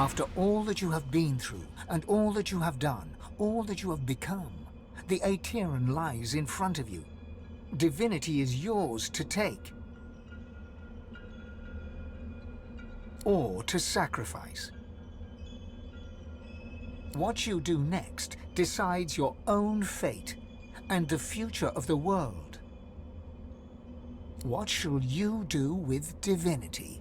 After all that you have been through, and all that you have done, all that you have become, the Aetheran lies in front of you. Divinity is yours to take. Or to sacrifice. What you do next decides your own fate and the future of the world. What shall you do with divinity?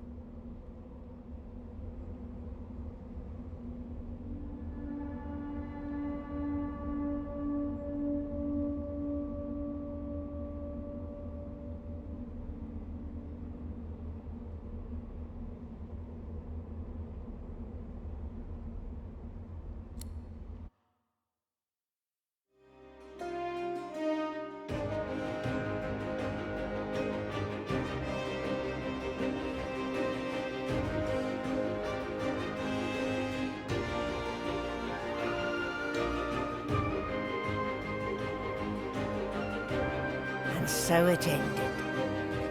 So it ended.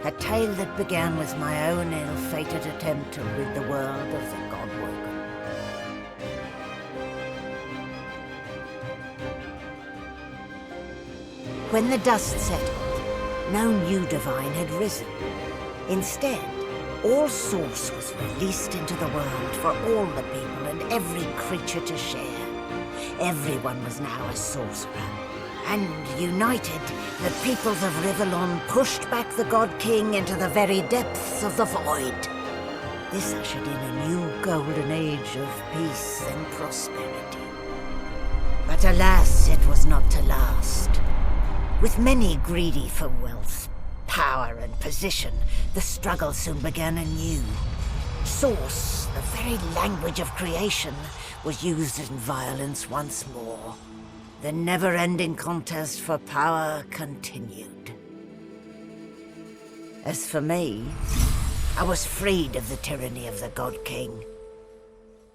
A tale that began with my own ill-fated attempt to rid the world of the God-woken. When the dust settled, no new divine had risen. Instead, all source was released into the world for all the people and every creature to share. Everyone was now a sorcerer. And united, the peoples of Rivellon pushed back the God King into the very depths of the void. This ushered in a new golden age of peace and prosperity. But alas, it was not to last. With many greedy for wealth, power and position, the struggle soon began anew. Source, the very language of creation, was used in violence once more. The never-ending contest for power continued. As for me, I was freed of the tyranny of the God King.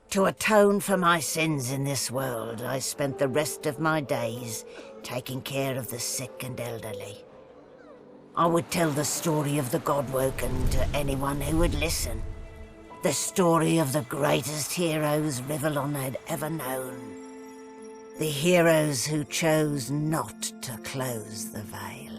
To atone for my sins in this world, I spent the rest of my days taking care of the sick and elderly. I would tell the story of the God-woken to anyone who would listen. The story of the greatest heroes Rivellon had ever known. The heroes who chose not to close the veil.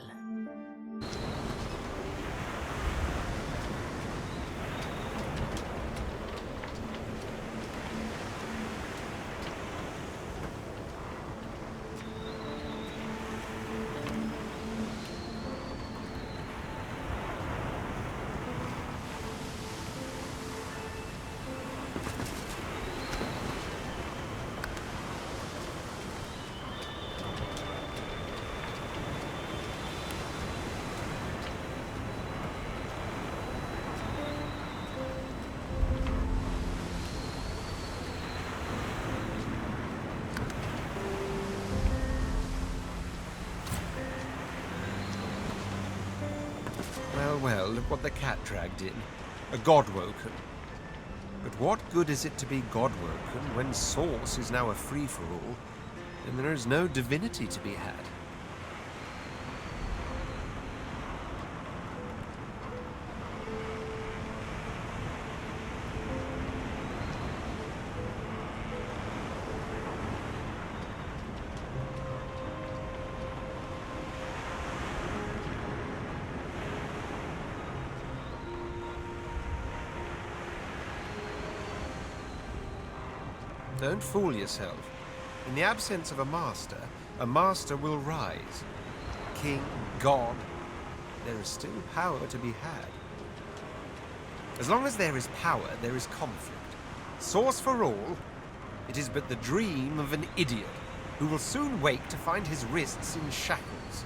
Well, look what the cat dragged in. A God-woken. But what good is it to be God-woken when Source is now a free-for-all, and there is no divinity to be had? Don't fool yourself. In the absence of a master will rise. King, God, there is still power to be had. As long as there is power, there is conflict. Source for all, it is but the dream of an idiot who will soon wake to find his wrists in shackles.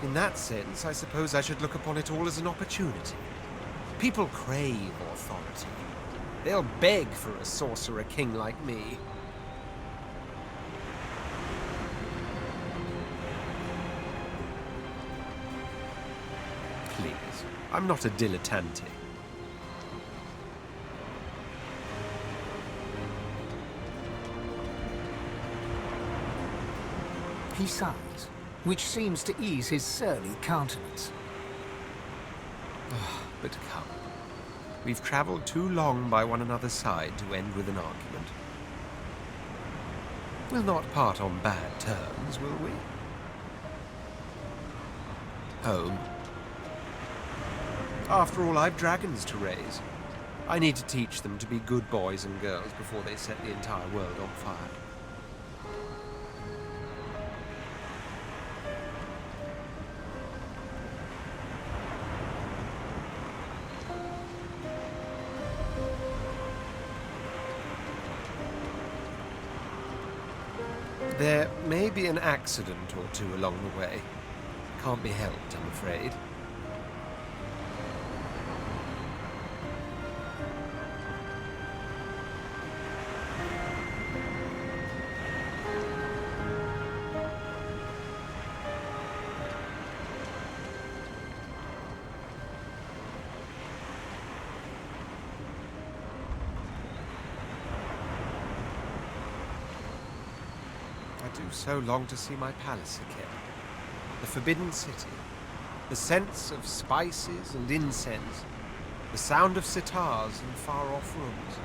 In that sense, I suppose I should look upon it all as an opportunity. People crave authority. They'll beg for a sorcerer king like me. Please, I'm not a dilettante. He sighs, which seems to ease his surly countenance. But come. We've travelled too long by one another's side to end with an argument. We'll not part on bad terms, will we? Home. After all, I've dragons to raise. I need to teach them to be good boys and girls before they set the entire world on fire. There may be an accident or two along the way. Can't be helped, I'm afraid. I do so long to see my palace again. The Forbidden City. The scents of spices and incense. The sound of sitars in far-off rooms.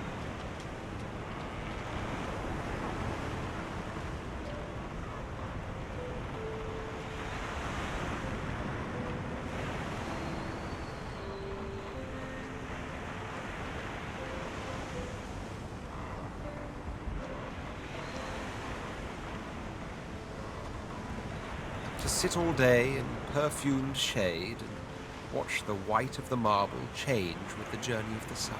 To sit all day in perfumed shade and watch the white of the marble change with the journey of the sun.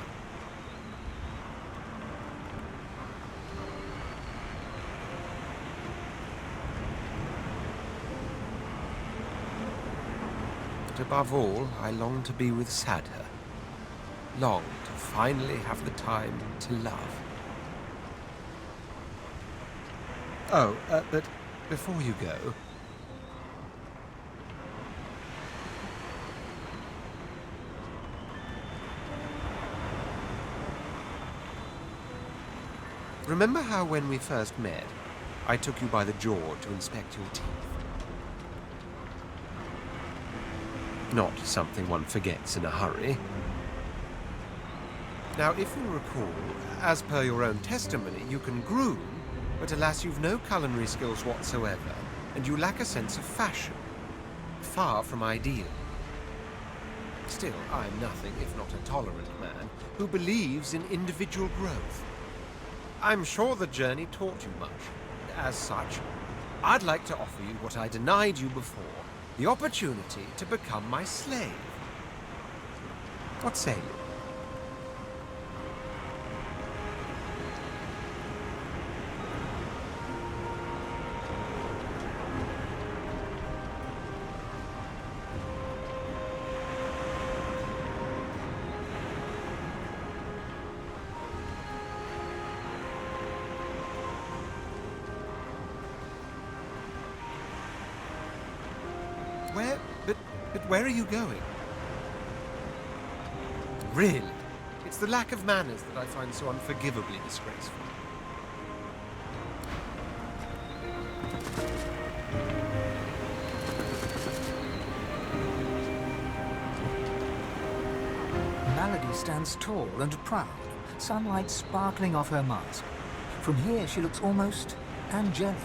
But above all, I long to be with Sadher. Long to finally have the time to love. Oh, but before you go... Remember how when we first met, I took you by the jaw to inspect your teeth? Not something one forgets in a hurry. Now, if you recall, as per your own testimony, you can groom, but alas, you've no culinary skills whatsoever, and you lack a sense of fashion. Far from ideal. Still, I'm nothing if not a tolerant man who believes in individual growth. I'm sure the journey taught you much. As such, I'd like to offer you what I denied you before, the opportunity to become my slave. What say you? Where are you going? Really? It's the lack of manners that I find so unforgivably disgraceful. Malady stands tall and proud, sunlight sparkling off her mask. From here she looks almost angelic.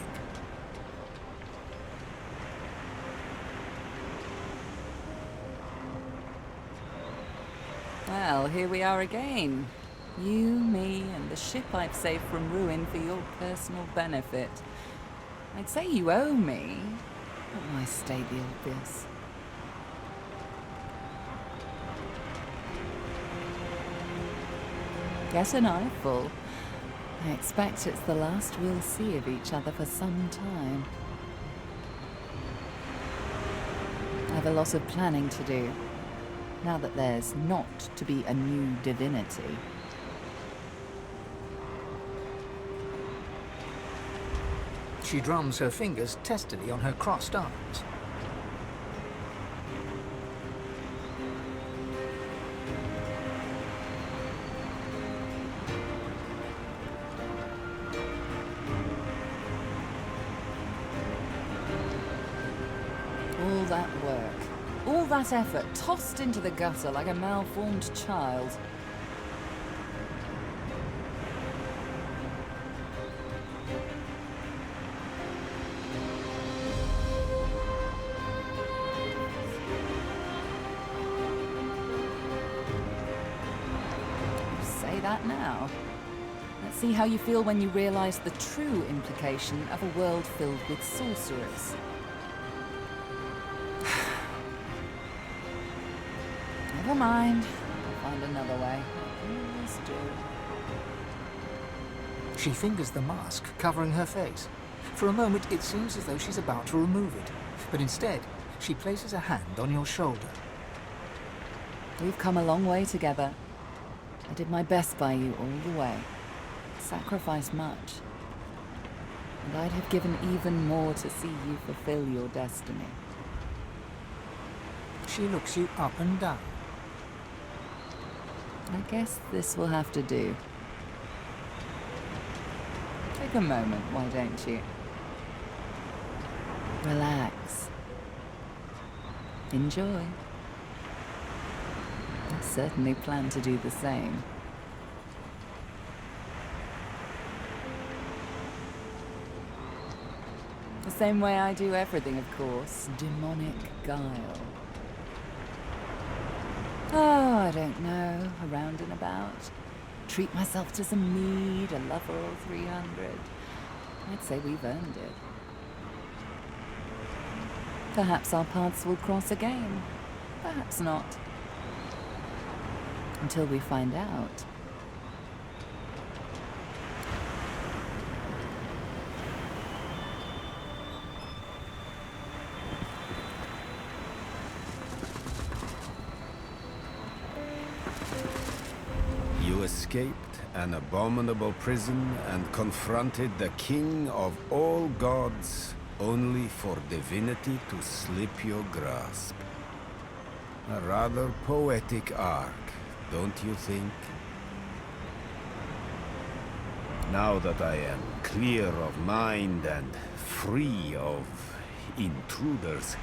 Well, here we are again. You, me, and the ship I've saved from ruin for your personal benefit. I'd say you owe me, but why state the obvious? Get an eyeful. I expect it's the last we'll see of each other for some time. I have a lot of planning to do. Now that there's not to be a new divinity. She drums her fingers testily on her crossed arms. All that work, all that effort, tossed into the gutter like a malformed child. You say that now. Let's see how you feel when you realize the true implication of a world filled with sorcerers. Never mind. I'll find another way. I always do. She fingers the mask covering her face. For a moment, it seems as though she's about to remove it. But instead, she places a hand on your shoulder. We've come a long way together. I did my best by you all the way. Sacrificed much. And I'd have given even more to see you fulfill your destiny. She looks you up and down. I guess this will have to do. Take a moment, why don't you? Relax. Enjoy. I certainly plan to do the same. The same way I do everything, of course. Demonic guile. Oh, I don't know. Around and about. Treat myself to some mead, a lover or 300. I'd say we've earned it. Perhaps our paths will cross again. Perhaps not. Until we find out. You escaped an abominable prison and confronted the king of all gods only for divinity to slip your grasp. A rather poetic arc, don't you think? Now that I am clear of mind and free of intruders,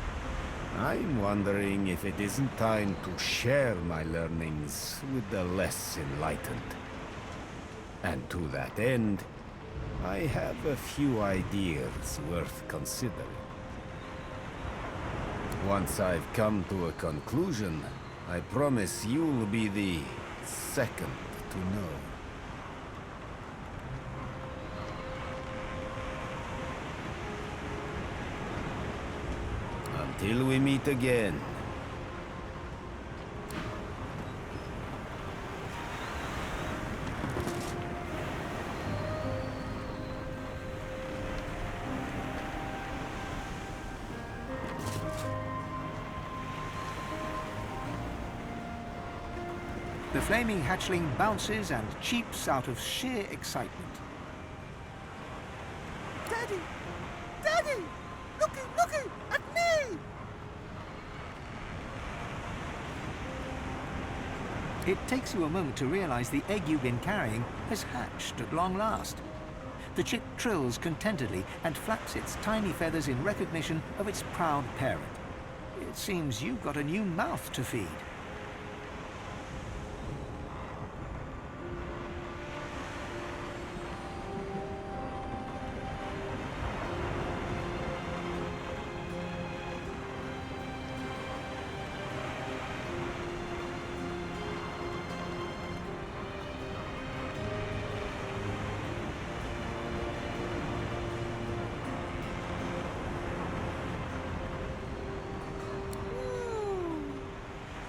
I'm wondering if it isn't time to share my learnings with the less enlightened. And to that end, I have a few ideas worth considering. Once I've come to a conclusion, I promise you'll be the second to know. Until we meet again. The flaming hatchling bounces and cheeps out of sheer excitement. Daddy! Daddy! Looky at me! It takes you a moment to realize the egg you've been carrying has hatched at long last. The chick trills contentedly and flaps its tiny feathers in recognition of its proud parent. It seems you've got a new mouth to feed.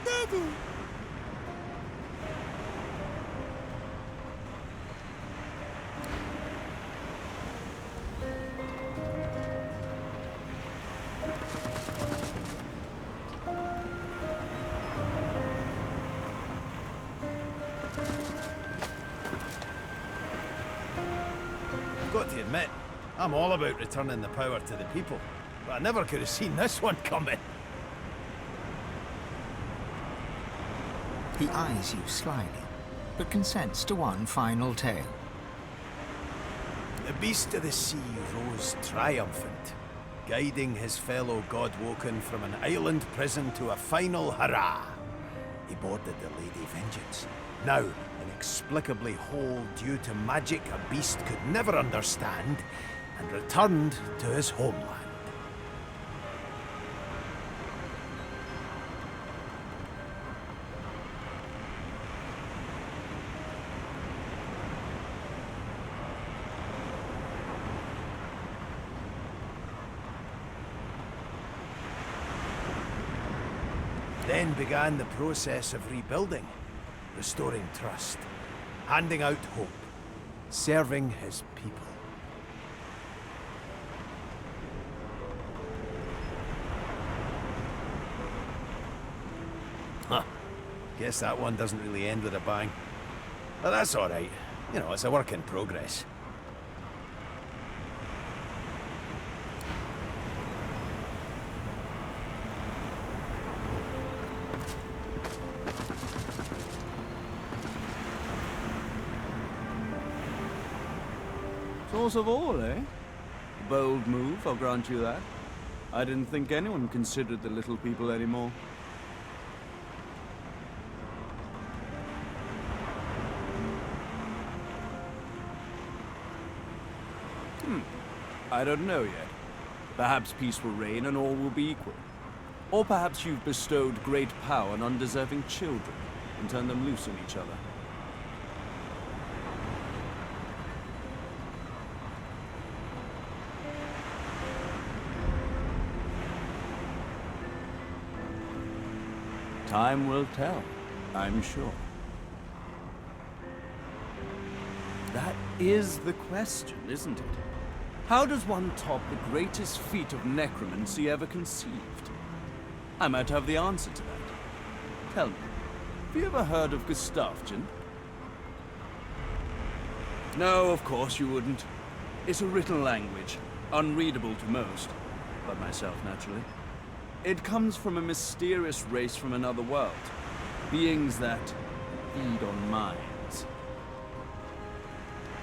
Daddy! Got to admit, I'm all about returning the power to the people, but I never could have seen this one coming. He eyes you slyly, but consents to one final tale. The beast of the sea rose triumphant, guiding his fellow God-woken from an island prison to a final hurrah. He boarded the Lady Vengeance, now inexplicably whole due to magic a beast could never understand, and returned to his homeland. Then began the process of rebuilding, restoring trust, handing out hope, serving his people. Huh. Guess that one doesn't really end with a bang. But that's alright. You know, it's a work in progress. Source of all, eh? Bold move, I'll grant you that. I didn't think anyone considered the little people anymore. I don't know yet. Perhaps peace will reign and all will be equal. Or perhaps you've bestowed great power on undeserving children and turned them loose on each other. Time will tell, I'm sure. That is the question, isn't it? How does one top the greatest feat of necromancy ever conceived? I might have the answer to that. Tell me, have you ever heard of Gustafsson? No, of course you wouldn't. It's a written language, unreadable to most, but myself naturally. It comes from a mysterious race from another world. Beings that feed on minds.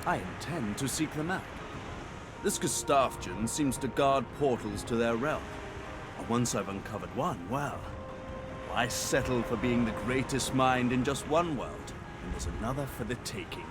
I intend to seek them out. This Gustafsson seems to guard portals to their realm. And once I've uncovered one, well, why settle for being the greatest mind in just one world, and there's another for the taking?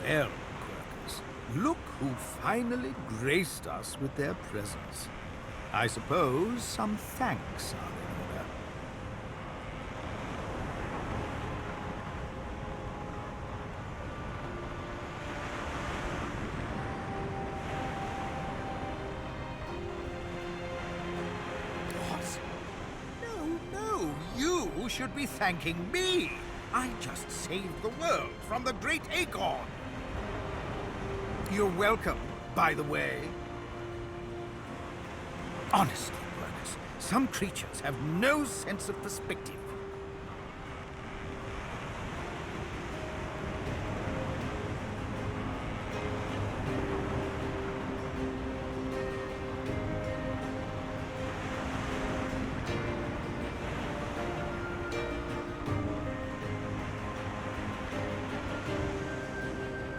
Well, Quirkers, look who finally graced us with their presence. I suppose some thanks are in order. What? No, you should be thanking me. I just saved the world from the great Acorn. You're welcome, by the way. Honestly, Magus, some creatures have no sense of perspective.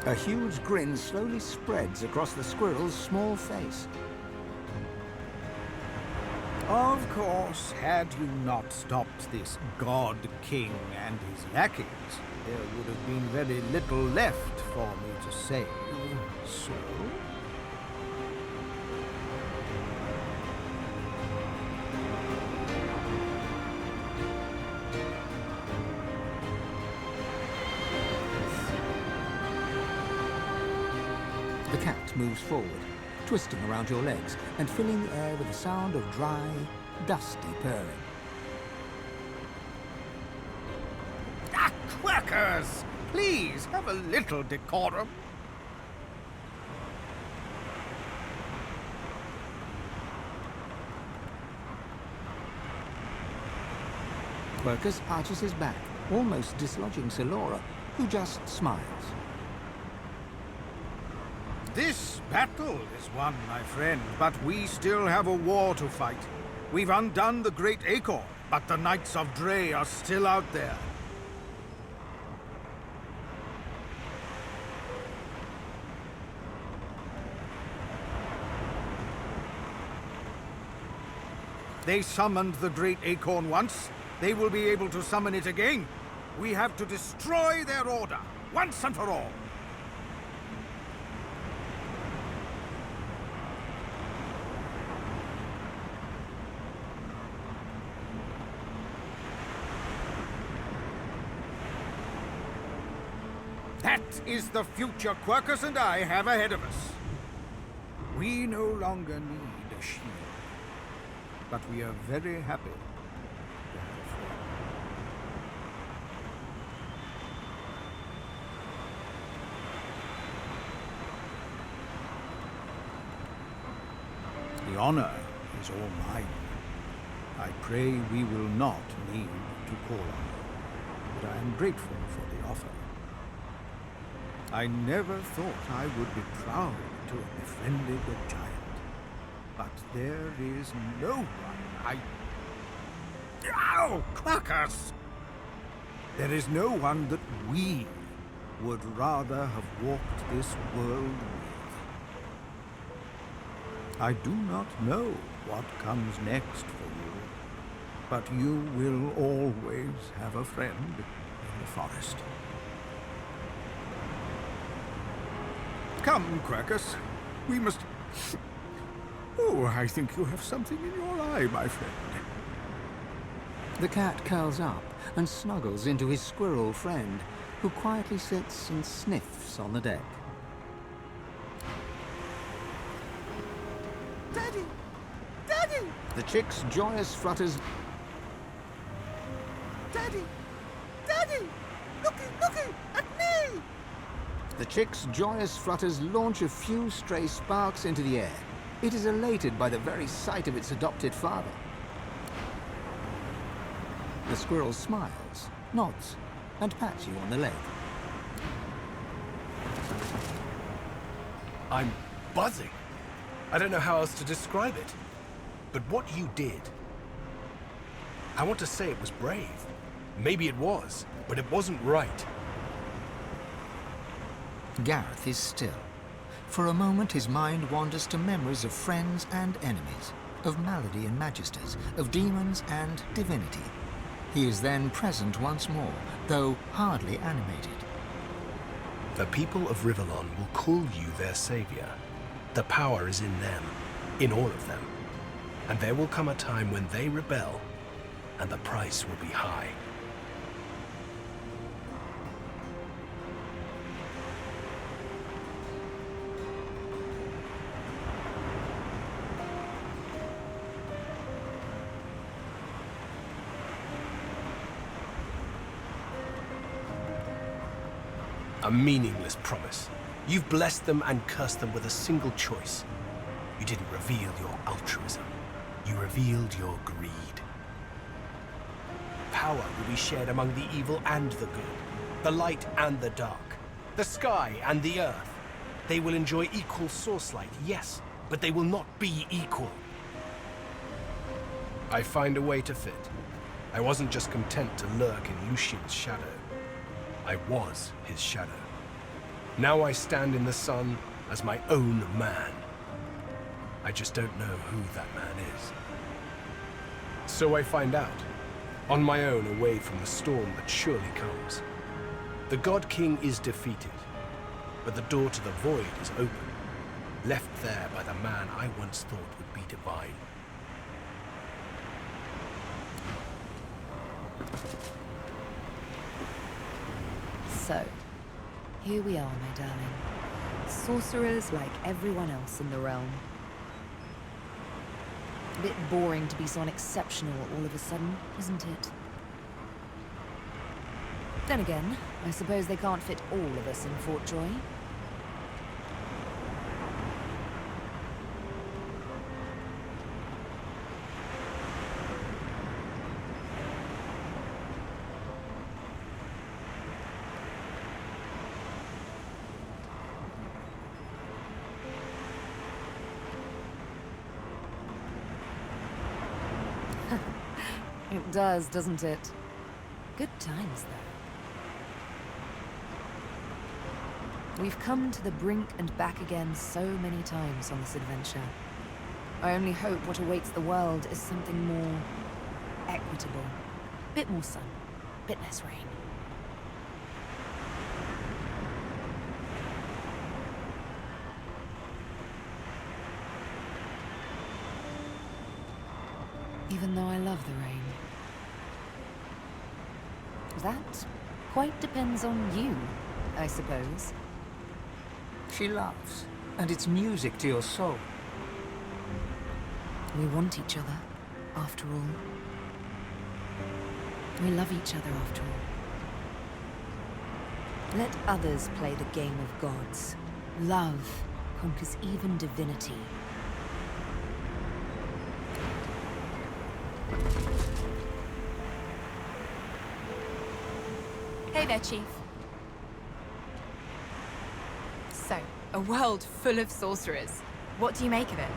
A huge grin slowly spreads across the squirrel's small face. Of course, had you not stopped this God King and his lackeys, there would have been very little left for me to save. So... The cat moves forward, twisting around your legs and filling the air with the sound of dry, dusty purring. Ah, quackers! Please, have a little decorum. Quercus arches his back, almost dislodging Sir Lora, who just smiles. This battle is won, my friend, but we still have a war to fight. We've undone the great Acorn, but the Knights of Dre are still out there. They summoned the great Acorn once. They will be able to summon it again. We have to destroy their order, once and for all. That is the future Quercus and I have ahead of us. We no longer need a shield, but we are very happy to have a friend. The honor is all mine. I pray we will not need to call on you, but I am grateful for the offer. I never thought I would be proud to have befriended a giant, but there is no one Ow! Quackers! There is no one that we would rather have walked this world with. I do not know what comes next for you, but you will always have a friend in the forest. Come, Quercus. We must... Oh, I think you have something in your eye, my friend. The cat curls up and snuggles into his squirrel friend, who quietly sits and sniffs on the deck. Daddy! Daddy! The chick's joyous flutters... Daddy! Daddy! Looky at me! The chick's joyous flutters launch a few stray sparks into the air. It is elated by the very sight of its adopted father. The squirrel smiles, nods, and pats you on the leg. I'm buzzing. I don't know how else to describe it. But what you did... I want to say it was brave. Maybe it was, but it wasn't right. Gareth is still. For a moment his mind wanders to memories of friends and enemies, of malady and magisters, of demons and divinity. He is then present once more, though hardly animated. The people of Rivellon will call you their savior. The power is in them, in all of them. And there will come a time when they rebel, and the price will be high. A meaningless promise. You've blessed them and cursed them with a single choice. You didn't reveal your altruism. You revealed your greed. Power will be shared among the evil and the good, the light and the dark, the sky and the earth. They will enjoy equal source light, yes, but they will not be equal. I find a way to fit. I wasn't just content to lurk in Lucian's shadow. I was his shadow. Now I stand in the sun as my own man. I just don't know who that man is. So I find out, on my own away from the storm that surely comes. The God King is defeated, but the door to the void is open, left there by the man I once thought would be divine. So, here we are, my darling. Sorcerers like everyone else in the realm. A bit boring to be so unexceptional all of a sudden, isn't it? Then again, I suppose they can't fit all of us in Fort Joy. It does, doesn't it? Good times, though. We've come to the brink and back again so many times on this adventure. I only hope what awaits the world is something more equitable. Bit more sun, bit less rain. Even though I love the rain. That quite depends on you, I suppose. She laughs, and it's music to your soul. We want each other, after all. We love each other, after all. Let others play the game of gods. Love conquers even divinity. Hey there, Chief. So, a world full of sorcerers. What do you make of it?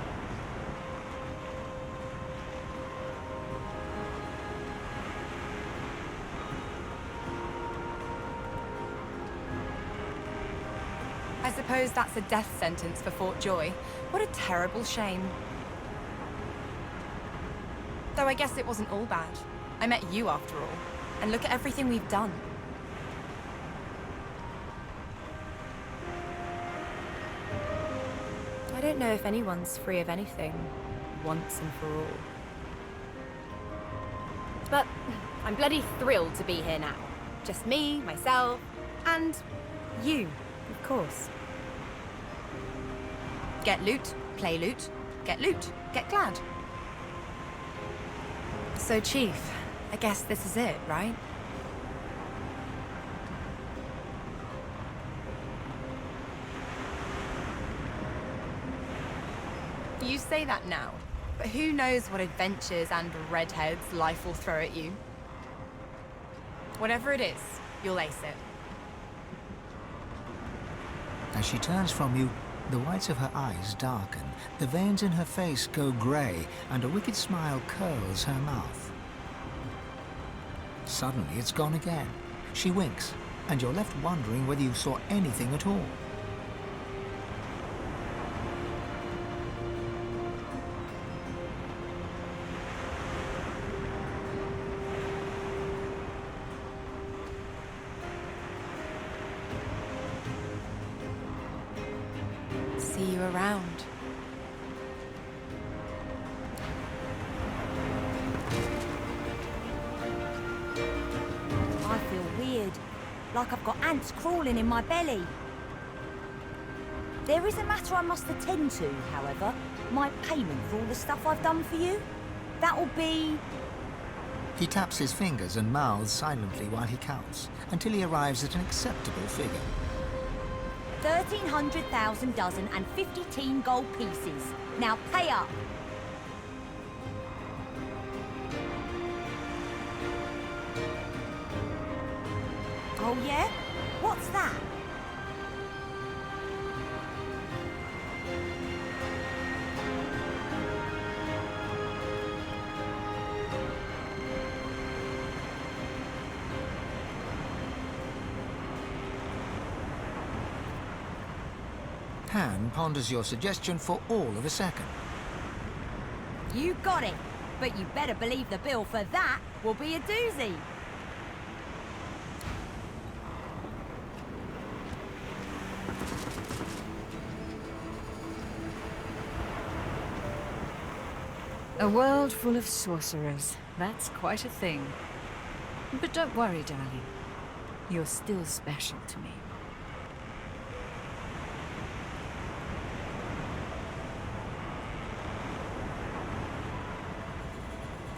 I suppose that's a death sentence for Fort Joy. What a terrible shame. Though I guess it wasn't all bad. I met you after all. And look at everything we've done. I don't know if anyone's free of anything, once and for all. But I'm bloody thrilled to be here now. Just me, myself, and you, of course. Get loot, play loot, get glad. So, Chief, I guess this is it, right? You say that now, but who knows what adventures and redheads life will throw at you. Whatever it is, you'll ace it. As she turns from you, the whites of her eyes darken, the veins in her face go grey, and a wicked smile curls her mouth. Suddenly it's gone again. She winks, and you're left wondering whether you saw anything at all. See you around. I feel weird, like I've got ants crawling in my belly. There is a matter I must attend to, however. My payment for all the stuff I've done for you. That'll be... He taps his fingers and mouths silently while he counts, until he arrives at an acceptable figure. 1,300,000 dozen and 50 teen gold pieces. Now pay up. Oh yeah? What's that? Han ponders your suggestion for all of a second. You got it. But you better believe the bill for that will be a doozy. A world full of sorcerers. That's quite a thing. But don't worry, darling. You're still special to me.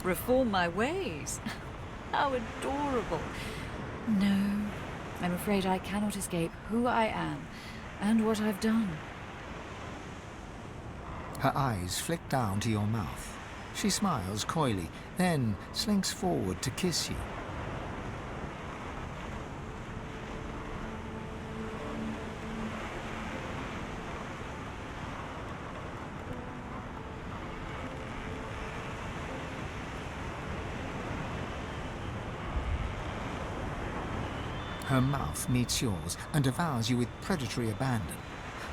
reform my ways. How adorable. No, I'm afraid I cannot escape who I am and what I've done. Her eyes flick down to your mouth. She smiles coyly, then slinks forward to kiss you. Her mouth meets yours and devours you with predatory abandon.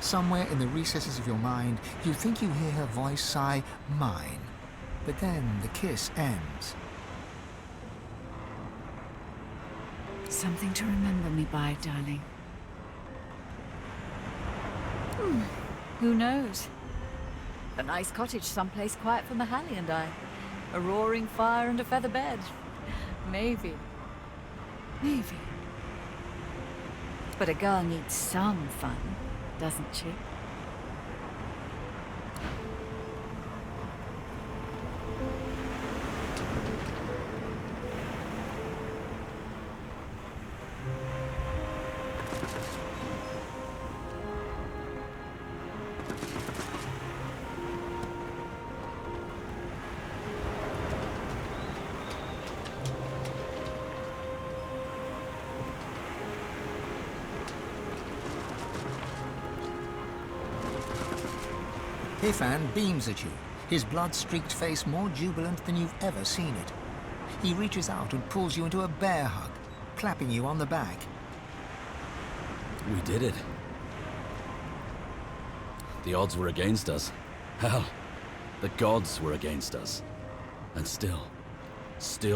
Somewhere in the recesses of your mind, you think you hear her voice sigh, "mine." But then the kiss ends. Something to remember me by, darling. Who knows? A nice cottage someplace quiet for Mahalia and I. A roaring fire and a feather bed. Maybe. Maybe. But a girl needs some fun, doesn't she? Ifan beams at you, his blood-streaked face more jubilant than you've ever seen it. He reaches out and pulls you into a bear hug, clapping you on the back. We did it. The odds were against us. Hell, the gods were against us. And still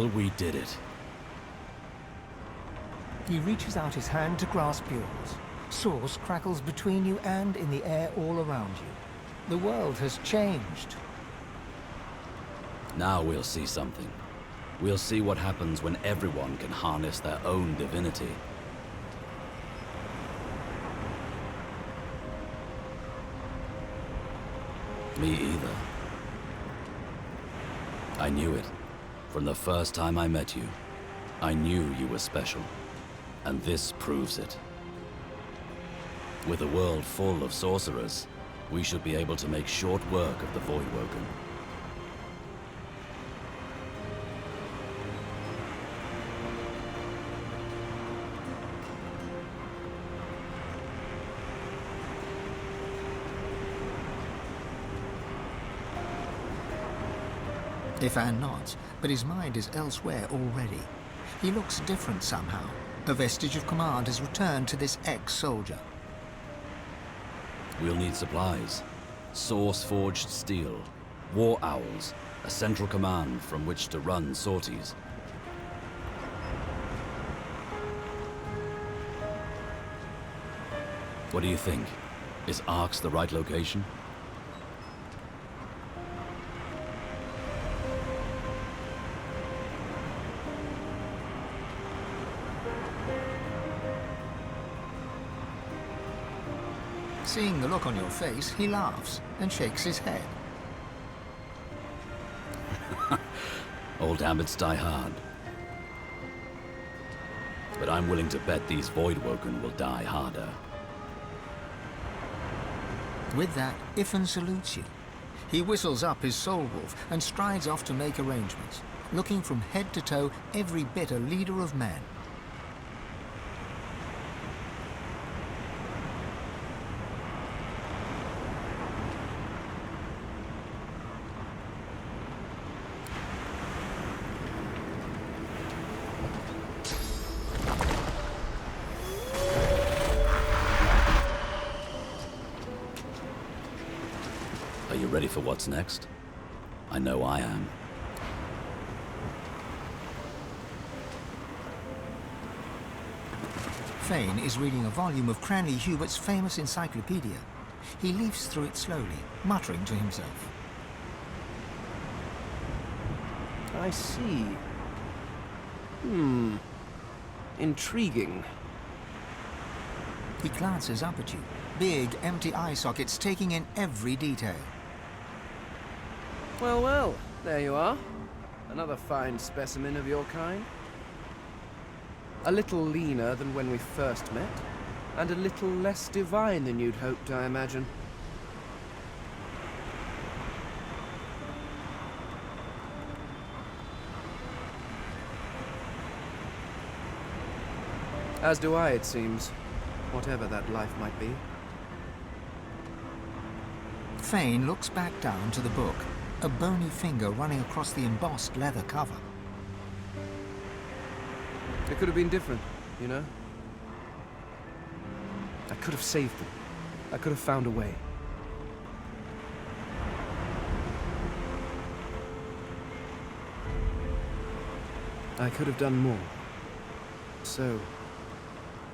we did it. He reaches out his hand to grasp yours. Source crackles between you and in the air all around you. The world has changed. Now we'll see something. We'll see what happens when everyone can harness their own divinity. Me either. I knew it. From the first time I met you, I knew you were special. And this proves it. With a world full of sorcerers, we should be able to make short work of the Voidwoken. Ifan nods, but his mind is elsewhere already. He looks different somehow. A vestige of command has returned to this ex-soldier. We'll need supplies. Source-forged steel, war owls, a central command from which to run sorties. What do you think? Is Arx the right location? Seeing the look on your face, he laughs and shakes his head. Old habits die hard. But I'm willing to bet these Voidwoken will die harder. With that, Ifan salutes you. He whistles up his soul wolf and strides off to make arrangements, looking from head to toe every bit a leader of men. Are you ready for what's next? I know I am. Fane is reading a volume of Cranley Hubert's famous encyclopedia. He leafs through it slowly, muttering to himself. I see. Intriguing. He glances up at you, big, empty eye sockets taking in every detail. Well, there you are. Another fine specimen of your kind. A little leaner than when we first met, and a little less divine than you'd hoped, I imagine. As do I, it seems, whatever that life might be. Fane looks back down to the book, a bony finger running across the embossed leather cover. It could have been different, you know? I could have saved them. I could have found a way. I could have done more. So,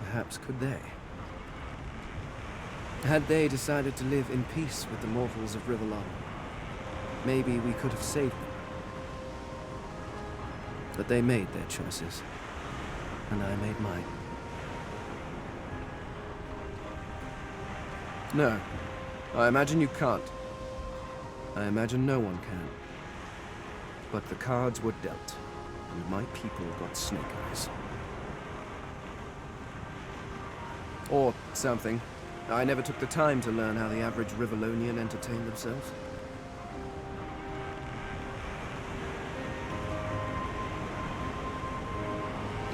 perhaps could they? Had they decided to live in peace with the mortals of Rivellon, maybe we could have saved them. But they made their choices, and I made mine. No, I imagine you can't. I imagine no one can. But the cards were dealt, and my people got snake eyes. Or something. I never took the time to learn how the average Rivellonian entertained themselves.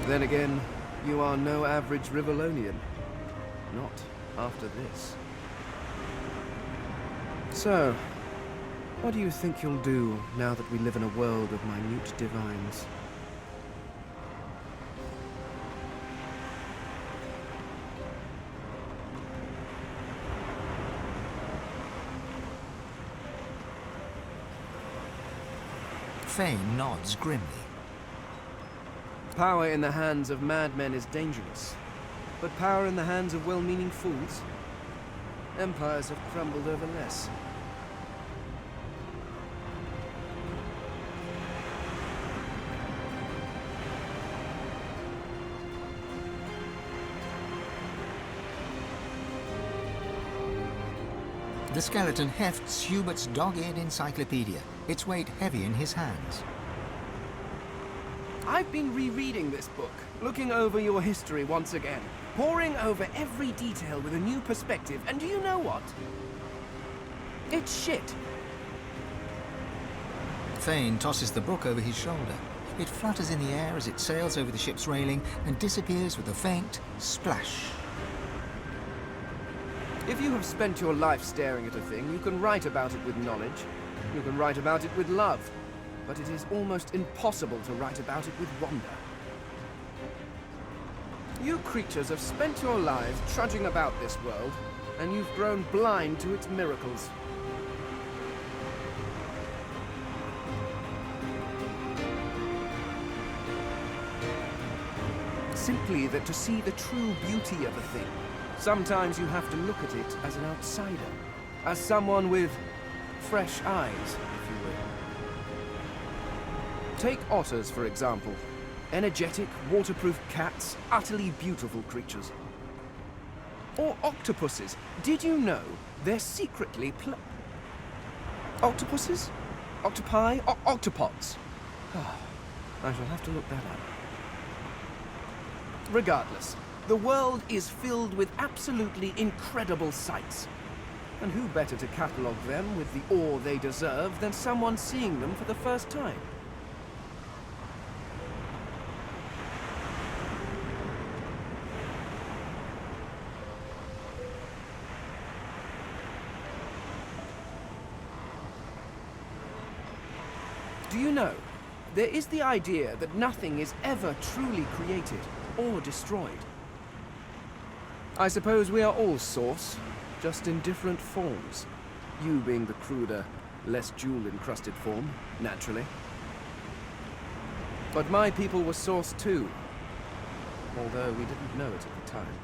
Then again, you are no average Rivellonian. Not after this. So, what do you think you'll do now that we live in a world of minute divines? Fane nods grimly. Power in the hands of madmen is dangerous, but power in the hands of well-meaning fools? Empires have crumbled over less. The skeleton hefts Hubert's dog-eared encyclopedia, its weight heavy in his hands. I've been rereading this book, looking over your history once again, poring over every detail with a new perspective, and do you know what? It's shit. Fane tosses the book over his shoulder. It flutters in the air as it sails over the ship's railing and disappears with a faint splash. If you have spent your life staring at a thing, you can write about it with knowledge. You can write about it with love. But it is almost impossible to write about it with wonder. You creatures have spent your lives trudging about this world, and you've grown blind to its miracles. Simply that to see the true beauty of a thing, sometimes you have to look at it as an outsider, as someone with fresh eyes, if you will. Take otters, for example. Energetic, waterproof cats, utterly beautiful creatures. Or octopuses. Did you know they're secretly Octopuses? Octopi? Octopods. I shall have to look that up. Regardless, the world is filled with absolutely incredible sights. And who better to catalogue them with the awe they deserve than someone seeing them for the first time? Do you know, there is the idea that nothing is ever truly created or destroyed. I suppose we are all Source, just in different forms. You being the cruder, less jewel-encrusted form, naturally. But my people were Source too, although we didn't know it at the time.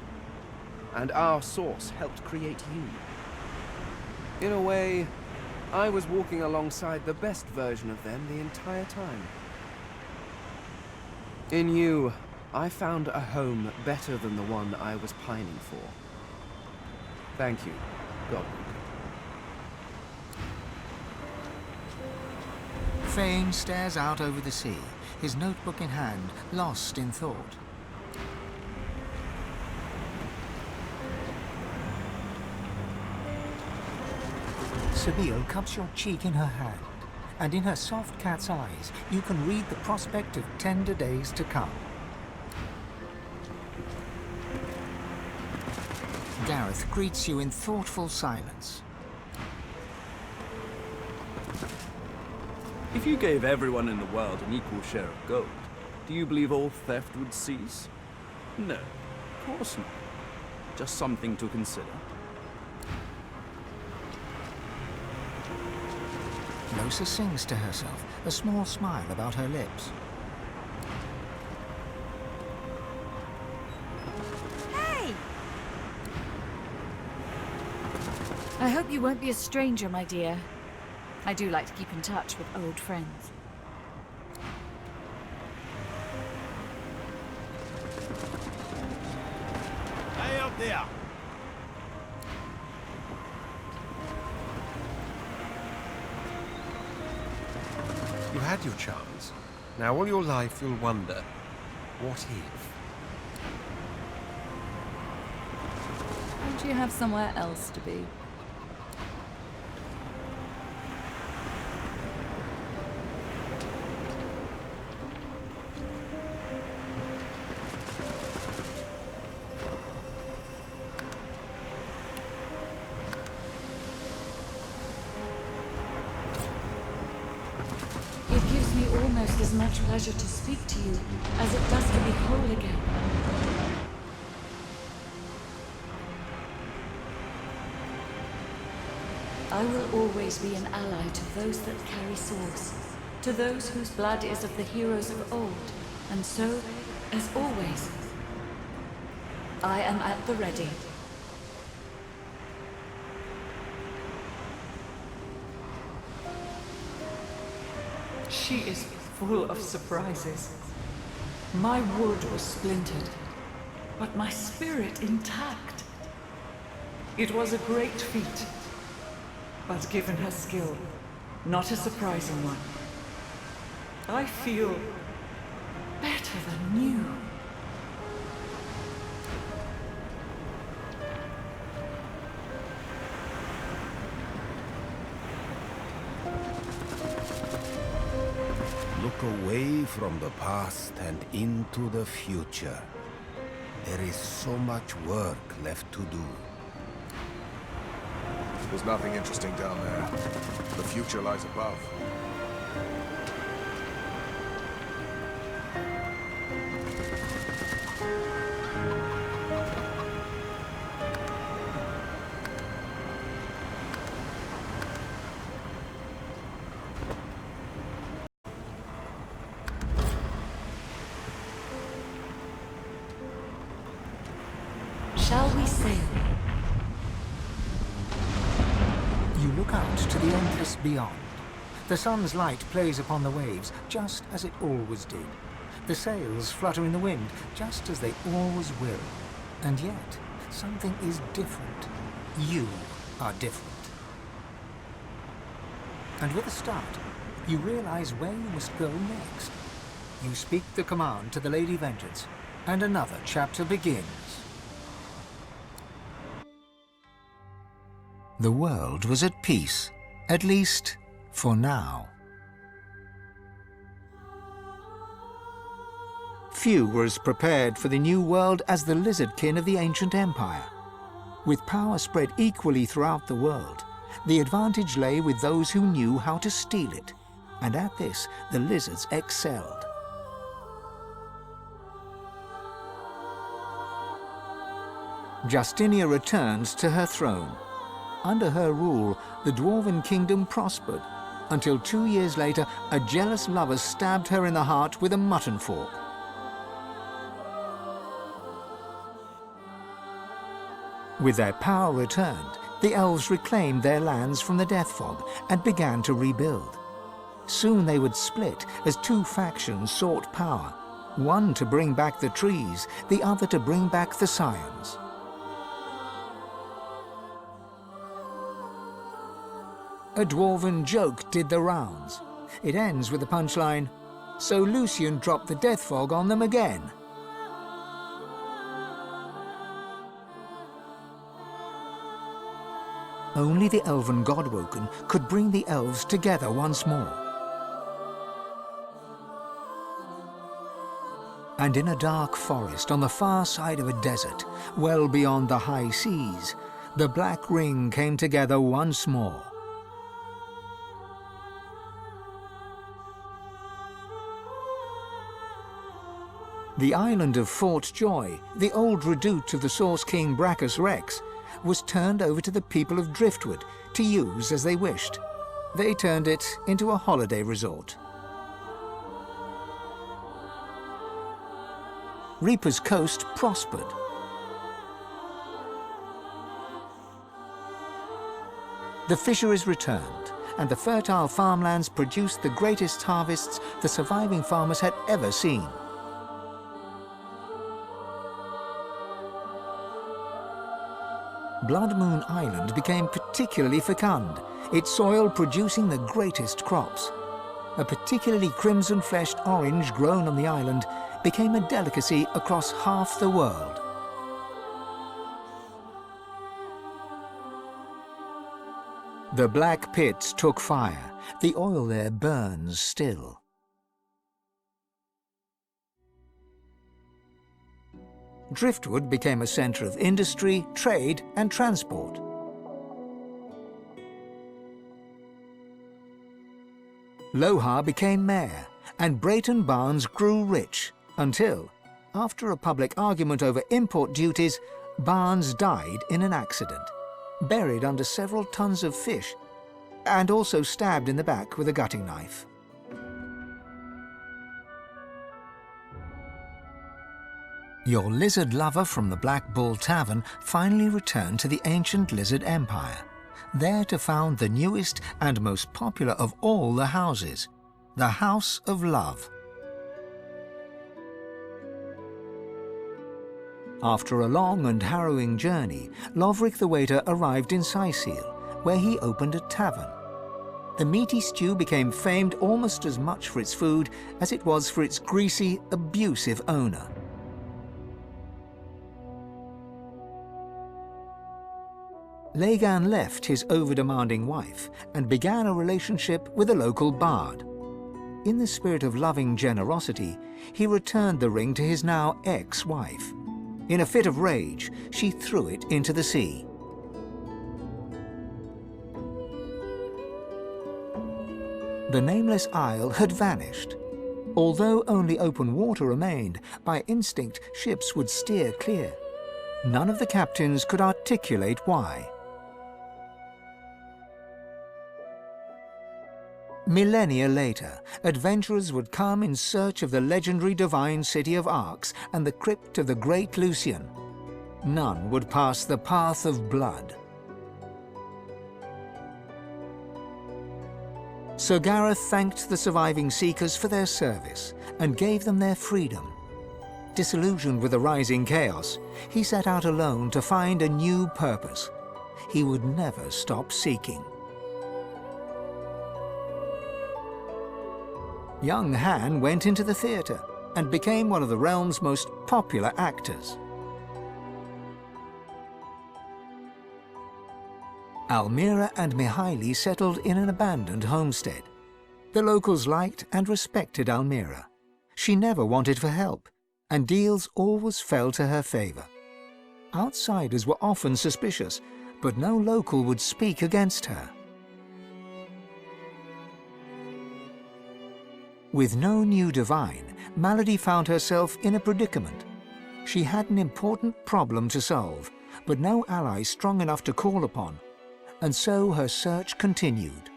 And our Source helped create you. In a way, I was walking alongside the best version of them the entire time. In you, I found a home better than the one I was pining for. Thank you, Godwin. Fane stares out over the sea, his notebook in hand, lost in thought. Sabine cups your cheek in her hand, and in her soft cat's eyes you can read the prospect of tender days to come. Gareth greets you in thoughtful silence. If you gave everyone in the world an equal share of gold, do you believe all theft would cease? No, of course not. Just something to consider. Losa sings to herself, a small smile about her lips. Hey! I hope you won't be a stranger, my dear. I do like to keep in touch with old friends. Hey up there! You had your chance. Now all your life you'll wonder, what if? Don't you have somewhere else to be? It gives me almost as much pleasure to speak to you as it does to be whole again. I will always be an ally to those that carry swords, to those whose blood is of the heroes of old, and so, as always, I am at the ready. She is full of surprises. My wood was splintered, but my spirit intact. It was a great feat, but given her skill, not a surprising one. I feel better than new. Look away from the past and into the future. There is so much work left to do. There's nothing interesting down there. The future lies above. Shall we sail? You look out to the endless beyond. The sun's light plays upon the waves, just as it always did. The sails flutter in the wind, just as they always will. And yet, something is different. You are different. And with a start, you realize where you must go next. You speak the command to the Lady Vengeance, and another chapter begins. The world was at peace, at least for now. Few were as prepared for the new world as the lizardkin of the ancient empire. With power spread equally throughout the world, the advantage lay with those who knew how to steal it, and at this the lizards excelled. Justinia returned to her throne. Under her rule, the Dwarven kingdom prospered, until 2 years later, a jealous lover stabbed her in the heart with a mutton fork. With their power returned, the elves reclaimed their lands from the Death Fog and began to rebuild. Soon they would split as two factions sought power, one to bring back the trees, the other to bring back the scions. A dwarven joke did the rounds. It ends with the punchline, "So Lucian dropped the death fog on them again." Only the elven Godwoken could bring the elves together once more. And in a dark forest on the far side of a desert, well beyond the high seas, the Black Ring came together once more. The island of Fort Joy, the old redoubt of the Source King Brachus Rex, was turned over to the people of Driftwood to use as they wished. They turned it into a holiday resort. Reaper's Coast prospered. The fisheries returned, and the fertile farmlands produced the greatest harvests the surviving farmers had ever seen. Blood Moon Island became particularly fecund, its soil producing the greatest crops. A particularly crimson-fleshed orange grown on the island became a delicacy across half the world. The black pits took fire. The oil there burns still. Driftwood became a centre of industry, trade and transport. Lohar became mayor, and Brayton Barnes grew rich until, after a public argument over import duties, Barnes died in an accident, buried under several tons of fish, and also stabbed in the back with a gutting knife. Your lizard lover from the Black Bull Tavern finally returned to the ancient Lizard Empire, there to found the newest and most popular of all the houses, the House of Love. After a long and harrowing journey, Lovric the Waiter arrived in Sicile, where he opened a tavern. The meaty stew became famed almost as much for its food as it was for its greasy, abusive owner. Lagan left his over-demanding wife and began a relationship with a local bard. In the spirit of loving generosity, he returned the ring to his now ex-wife. In a fit of rage, she threw it into the sea. The nameless isle had vanished. Although only open water remained, by instinct ships would steer clear. None of the captains could articulate why. Millennia later, adventurers would come in search of the legendary divine city of Arx and the crypt of the great Lucian. None would pass the path of blood. Sir Gareth thanked the surviving Seekers for their service and gave them their freedom. Disillusioned with the rising chaos, he set out alone to find a new purpose. He would never stop seeking. Young Han went into the theatre and became one of the realm's most popular actors. Almira and Mihaili settled in an abandoned homestead. The locals liked and respected Almira. She never wanted for help, and deals always fell to her favor. Outsiders were often suspicious, but no local would speak against her. With no new divine, Malady found herself in a predicament. She had an important problem to solve, but no ally strong enough to call upon, and so her search continued.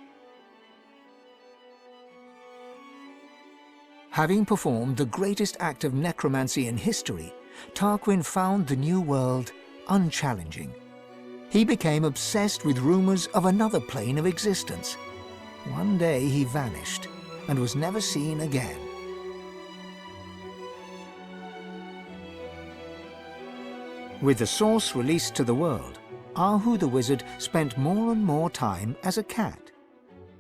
Having performed the greatest act of necromancy in history, Tarquin found the new world unchallenging. He became obsessed with rumors of another plane of existence. One day he vanished and was never seen again. With the source released to the world, Ahu the Wizard spent more and more time as a cat.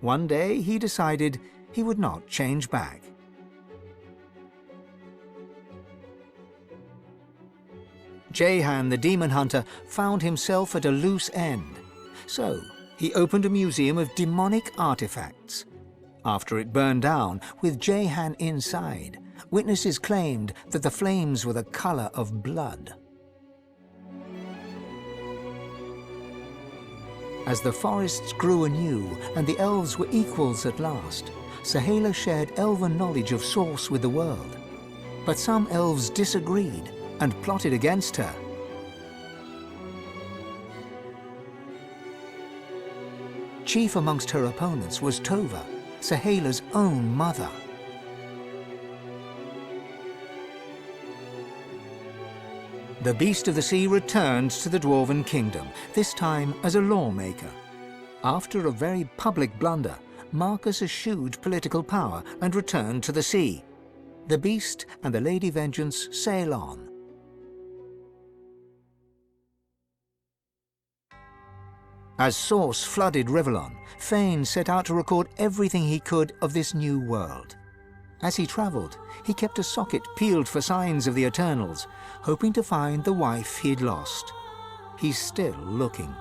One day he decided he would not change back. Jehan the demon hunter found himself at a loose end, so he opened a museum of demonic artifacts. After it burned down, with Jehan inside, witnesses claimed that the flames were the color of blood. As the forests grew anew and the elves were equals at last, Sahala shared elven knowledge of source with the world. But some elves disagreed and plotted against her. Chief amongst her opponents was Tova, Sahala's own mother. The Beast of the Sea returned to the Dwarven Kingdom, this time as a lawmaker. After a very public blunder, Magus eschewed political power and returned to the sea. The Beast and the Lady Vengeance sail on. As Source flooded Rivellon, Fane set out to record everything he could of this new world. As he travelled, he kept a socket peeled for signs of the Eternals, hoping to find the wife he'd lost. He's still looking.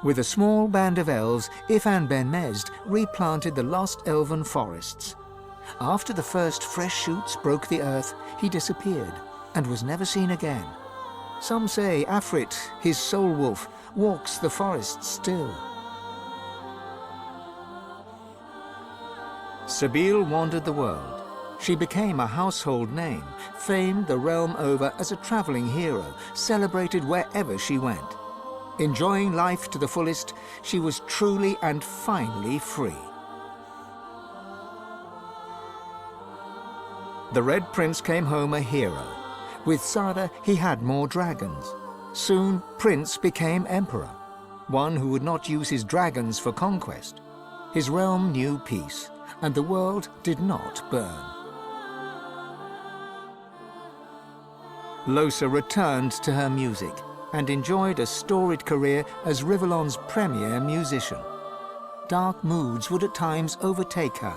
With a small band of elves, Ifan Ben Mezd replanted the lost elven forests. After the first fresh shoots broke the earth, he disappeared and was never seen again. Some say Afrit, his soul wolf, walks the forests still. Sabine wandered the world. She became a household name, famed the realm over as a travelling hero, celebrated wherever she went. Enjoying life to the fullest, she was truly and finally free. The Red Prince came home a hero. With Sada, he had more dragons. Soon, Prince became Emperor, one who would not use his dragons for conquest. His realm knew peace, and the world did not burn. Losa returned to her music and enjoyed a storied career as Rivellon's premier musician. Dark moods would at times overtake her,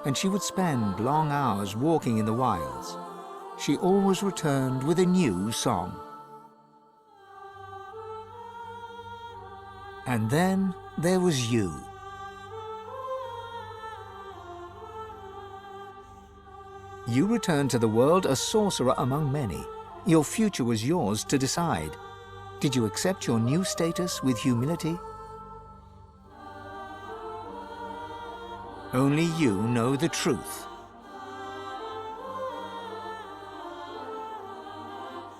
and she would spend long hours walking in the wilds. She always returned with a new song. And then there was you. You returned to the world a sorcerer among many. Your future was yours to decide. Did you accept your new status with humility? Only you know the truth.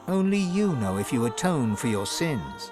Only you know if you atone for your sins.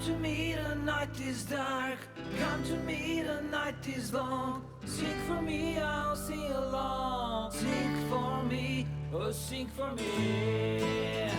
to me, the night is dark. Come to me, the night is long. Sing for me, I'll sing along. Sing for me, oh sing for me.